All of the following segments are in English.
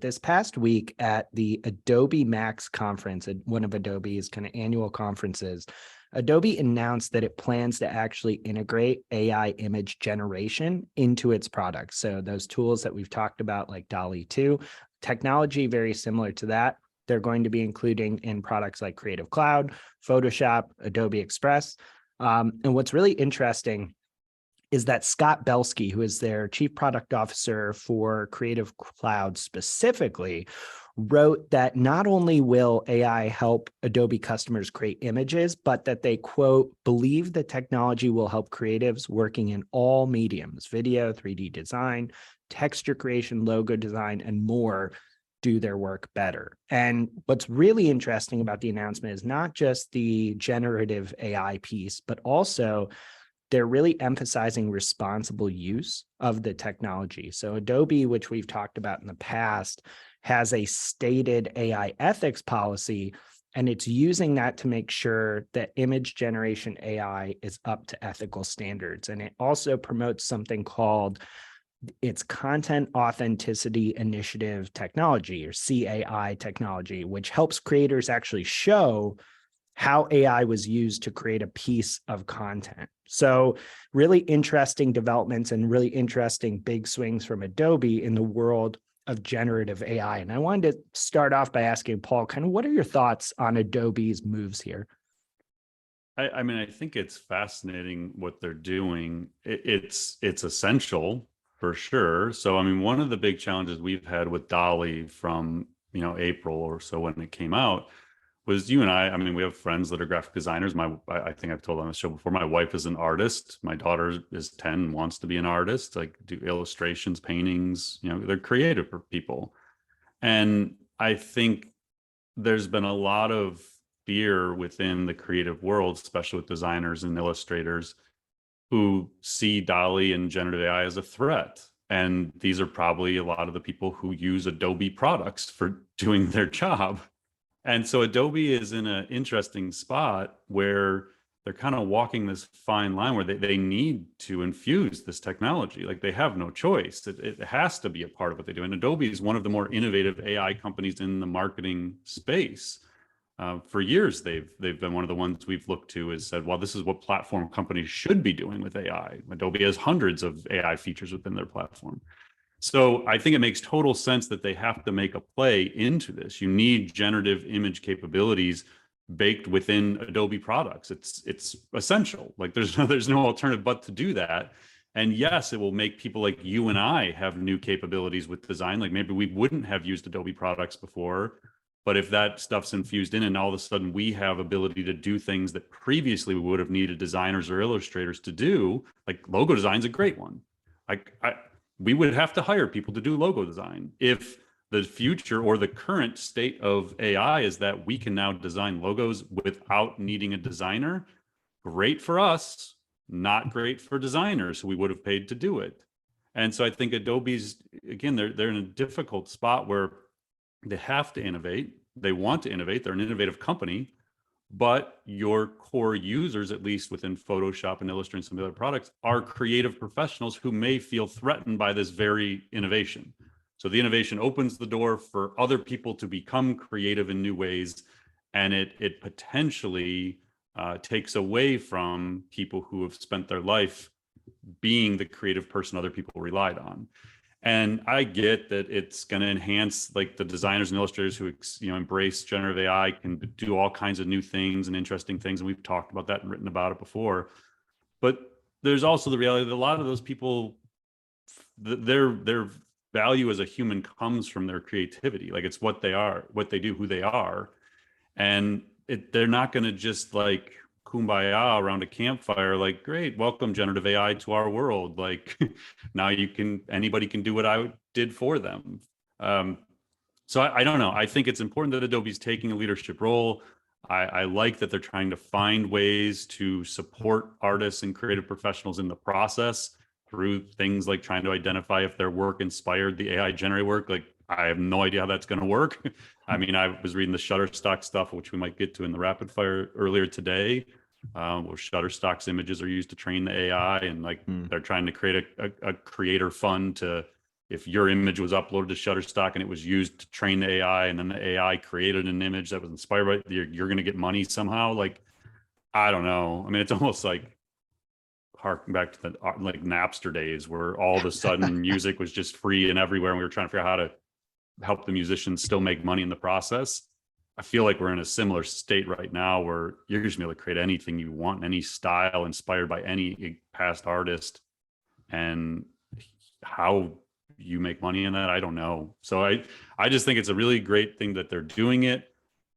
This past week at the Adobe Max conference, at one of Adobe's kind of annual conferences, Adobe announced that it plans to actually integrate AI image generation into its products. So those tools that we've talked about, like DALL-E 2, technology very similar to that, they're going to be including in products like Creative Cloud, Photoshop, Adobe Express. And what's really interesting is that Scott Belsky, who is their chief product officer for Creative Cloud specifically, wrote that not only will AI help Adobe customers create images, but that they, quote, believe the technology will help creatives working in all mediums, video, 3D design, texture creation, logo design, and more, do their work better. And what's really interesting about the announcement is not just the generative AI piece, but also they're really emphasizing responsible use of the technology. So Adobe, which we've talked about in the past, has a stated AI ethics policy, and it's using that to make sure that image generation AI is up to ethical standards. And it also promotes something called its Content Authenticity Initiative technology, or CAI technology, which helps creators actually show how AI was used to create a piece of content. So really interesting developments and really interesting big swings from Adobe in the world of generative AI. And I wanted to start off by asking Paul, kind of what are your thoughts on Adobe's moves here? I mean, I think it's fascinating what they're doing. It's essential for sure. So, I mean, one of the big challenges we've had with DALL-E from, April or so when it came out was you and I mean, we have friends that are graphic designers. I think I've told on the show before, my wife is an artist. My daughter is 10 and wants to be an artist, like do illustrations, paintings, they're creative people. And I think there's been a lot of fear within the creative world, especially with designers and illustrators who see DALL-E and generative AI as a threat. And these are probably a lot of the people who use Adobe products for doing their job. And so Adobe is in an interesting spot where they're kind of walking this fine line where they need to infuse this technology. Like they have no choice. It has to be a part of what they do. And Adobe is one of the more innovative AI companies in the marketing space. For years, they've been one of the ones we've looked to has said, well, this is what platform companies should be doing with AI. Adobe has hundreds of AI features within their platform. So I think it makes total sense that they have to make a play into this. You need generative image capabilities baked within Adobe products. It's essential. Like there's no alternative but to do that. And yes, it will make people like you and I have new capabilities with design. Like maybe we wouldn't have used Adobe products before, but if that stuff's infused in and all of a sudden we have ability to do things that previously we would have needed designers or illustrators to do, like logo design's a great one. We would have to hire people to do logo design. If the future or the current state of AI is that we can now design logos without needing a designer, great for us, not great for designers who we would have paid to do it. And so I think Adobe's, again, they're in a difficult spot where they have to innovate. They want to innovate. They're an innovative company, but your core users, at least within Photoshop and Illustrator and some of the other products, are creative professionals who may feel threatened by this very innovation. So the innovation opens the door for other people to become creative in new ways, and it potentially takes away from people who have spent their life being the creative person other people relied on. And I get that it's going to enhance, like the designers and illustrators who embrace generative AI can do all kinds of new things and interesting things. And we've talked about that and written about it before. But there's also the reality that a lot of those people, their value as a human comes from their creativity. Like it's what they are, what they do, who they are. And they're not going to just like kumbaya around a campfire, like, great, welcome generative AI to our world. Like now anybody can do what I did for them. So I don't know. I think it's important that Adobe's taking a leadership role. I like that they're trying to find ways to support artists and creative professionals in the process through things like trying to identify if their work inspired the AI generated work. Like I have no idea how that's going to work. I mean, I was reading the Shutterstock stuff, which we might get to in the rapid fire earlier today, where Shutterstock's images are used to train the AI, and like they're trying to create a creator fund to if your image was uploaded to Shutterstock and it was used to train the AI, and then the AI created an image that was inspired by it, you're going to get money somehow. Like, I don't know. I mean, it's almost like harking back to the like Napster days where all of a sudden music was just free and everywhere, and we were trying to figure out how to help the musicians still make money in the process. I feel like we're in a similar state right now where you're just going to be able to create anything you want, any style inspired by any past artist. And how you make money in that, I don't know. So I just think it's a really great thing that they're doing it.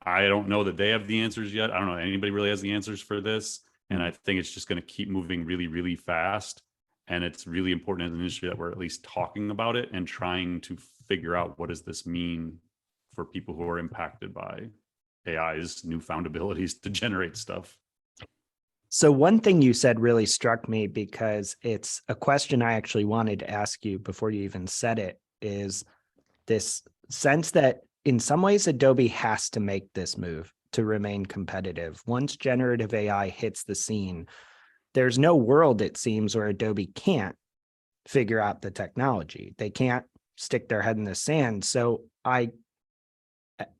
I don't know that they have the answers yet. I don't know anybody really has the answers for this. And I think it's just going to keep moving really, really fast. And it's really important as an industry that we're at least talking about it and trying to figure out what does this mean for people who are impacted by AI's newfound abilities to generate stuff. So one thing you said really struck me, because it's a question I actually wanted to ask you before you even said it, is this sense that in some ways Adobe has to make this move to remain competitive. Once generative AI hits the scene, there's no world, it seems, where Adobe can't figure out the technology. They can't stick their head in the sand. So I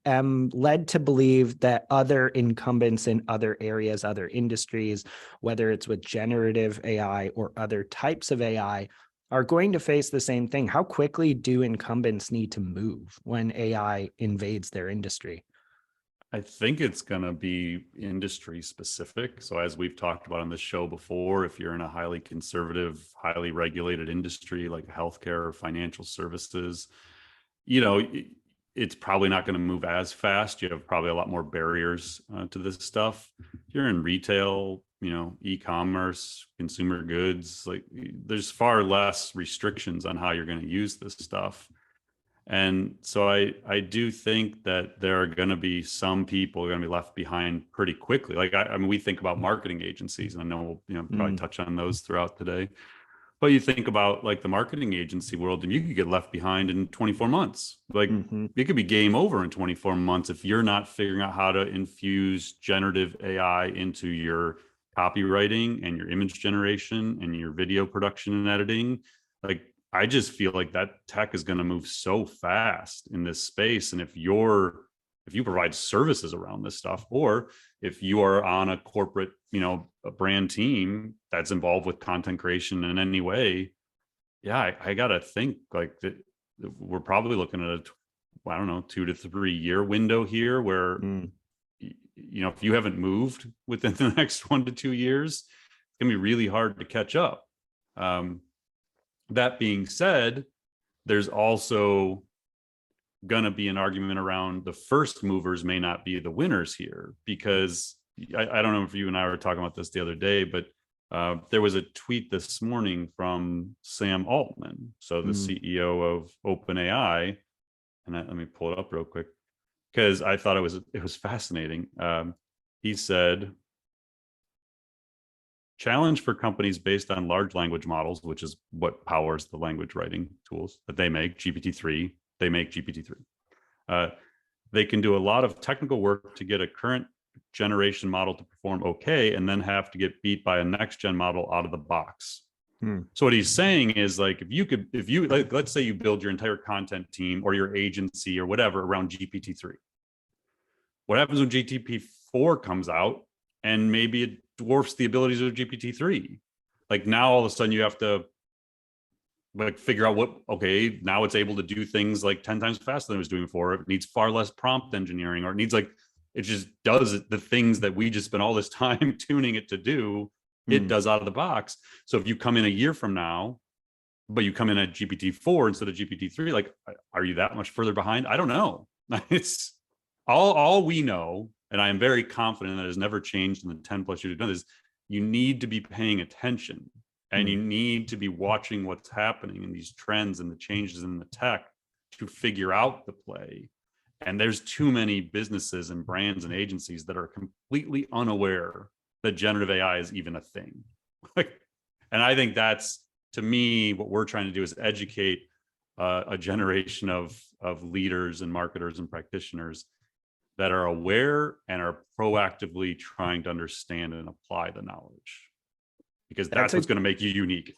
am led to believe that other incumbents in other areas, other industries, whether it's with generative AI or other types of AI, are going to face the same thing. How quickly do incumbents need to move when AI invades their industry? I think it's going to be industry specific. So as we've talked about on this show before, if you're in a highly conservative, highly regulated industry like healthcare or financial services, you know, it's probably not going to move as fast. You have probably a lot more barriers to this stuff. If you're in retail, you know, e-commerce, consumer goods, like there's far less restrictions on how you're going to use this stuff. And so I do think that there are going to be some people going to be left behind pretty quickly. Like, I mean, we think about marketing agencies, and I know we'll, probably touch on those throughout today. But you think about like the marketing agency world, and you could get left behind in 24 months. Like, it could be game over in 24 months if you're not figuring out how to infuse generative AI into your copywriting and your image generation and your video production and editing. Like, I just feel like that tech is going to move so fast in this space. And if you provide services around this stuff, or if you are on a corporate, a brand team that's involved with content creation in any way, yeah, I got to think like that we're probably looking at I don't know, 2 to 3 year window here where, if you haven't moved within the next 1 to 2 years, it's gonna be really hard to catch up. That being said, there's also going to be an argument around the first movers may not be the winners here, because I don't know if you and I were talking about this the other day, but there was a tweet this morning from Sam Altman, so the CEO of OpenAI, and let me pull it up real quick because I thought it was fascinating. He said, challenge for companies based on large language models, which is what powers the language writing tools that they make, GPT-3, they make GPT-3. They can do a lot of technical work to get a current generation model to perform okay, and then have to get beat by a next gen model out of the box. So what he's saying is, like, if you like, let's say you build your entire content team or your agency or whatever around GPT-3. What happens when GPT-4 comes out and maybe it dwarfs the abilities of GPT-3? Like, now all of a sudden you have to like figure out okay, now it's able to do things like 10 times faster than it was doing before. It needs far less prompt engineering, or it needs it just does the things that we just spent all this time tuning it to do. It does out of the box. So if you come in a year from now, but you come in at GPT-4 instead of GPT-3, like, are you that much further behind? I don't know. It's all we know, and I am very confident that it has never changed in the 10 plus years we've done this. You need to be paying attention, and you need to be watching what's happening in these trends and the changes in the tech to figure out the play. And there's too many businesses and brands and agencies that are completely unaware that generative AI is even a thing. And I think that's, to me, what we're trying to do is educate a generation of leaders and marketers and practitioners that are aware and are proactively trying to understand and apply the knowledge, because that's what's going to make you unique.